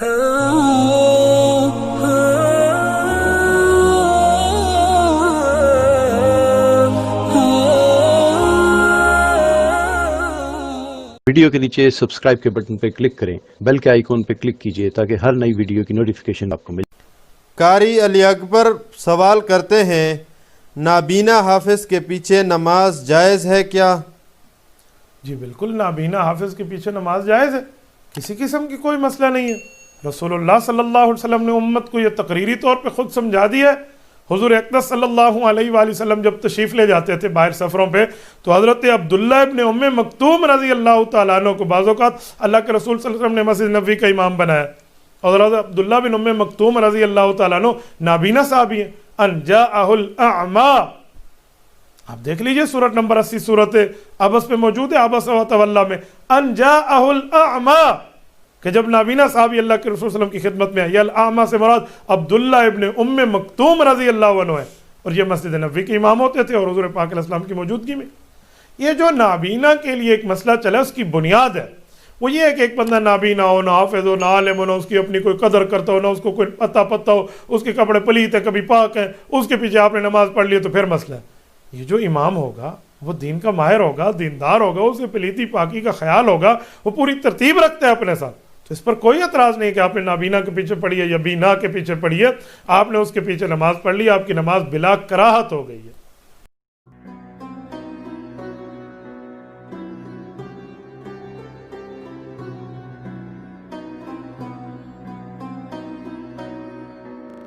Video کے نیچے subscribe کے بٹن پہ کلک کریں، بیل کے آئیکن پہ کلک کیجئے تاکہ ہر نئی ویڈیو کی نوٹیفیکیشن آپ کو ملے۔ قاری علی اکبر سوال کرتے ہیں، نابینا حافظ کے پیچھے نماز جائز ہے کیا؟ جی بالکل، نابینا حافظ کے پیچھے نماز جائز ہے، کسی قسم کی کوئی مسئلہ نہیں ہے۔ رسول اللہ صلی اللہ علیہ وسلم نے امت کو یہ تقریری طور پہ خود سمجھا دیا ہے۔ حضور اقدس صلی اللہ علیہ وآلہ وسلم جب تشریف لے جاتے تھے باہر سفروں پہ تو حضرت عبداللہ ابن ام مکتوم رضی اللہ تعالیٰ عنہ کو بعض اوقات اللہ کے رسول صلی اللہ علیہ وسلم نے مسجد نبوی کا امام بنایا، اور حضرت عبداللہ بن ام مکتوم رضی اللہ تعالیٰ عنہ نابینا صحابی ہیں۔ ان جاءہ الاعمى، آپ دیکھ لیجئے سورت نمبر 80 سورت عبس پہ موجود ہے، عبس و تولی میں، ان جاءہ الاعمى، کہ جب نابینا صحابی اللہ کے رسول صلی اللہ علیہ وسلم کی خدمت میں آئے، یہ الاعمى سے مراد عبداللہ ابن ام مکتوم رضی اللہ عنہ ہے، اور یہ مسجد نبوی کے امام ہوتے تھے اور حضور پاک علیہ السلام کی موجودگی میں۔ یہ جو نابینا کے لیے ایک مسئلہ چلا اس کی بنیاد ہے وہ یہ ہے کہ ایک بندہ نابینا ہو، نہ حافظ ہو، نہ عالم ہو، نہ اس کی اپنی کوئی قدر کرتا ہو، نہ اس کو کوئی پتہ ہو، اس کے کپڑے پلیت ہیں کبھی پاک ہیں، اس کے پیچھے آپ نے نماز پڑھ لی تو پھر مسئلہ ہے۔ یہ جو امام ہوگا وہ دین کا ماہر ہوگا، دیندار ہوگا، اسے پلیتی پاکی کا خیال ہوگا، وہ پوری ترتیب رکھتا ہے اپنے ساتھ، تو اس پر کوئی اعتراض نہیں کہ آپ نے نابینا کے پیچھے پڑھی ہے یا بینا کے پیچھے پڑھی ہے، آپ نے اس کے پیچھے نماز پڑھ لی، آپ کی نماز بلا کراہت ہو گئی ہے۔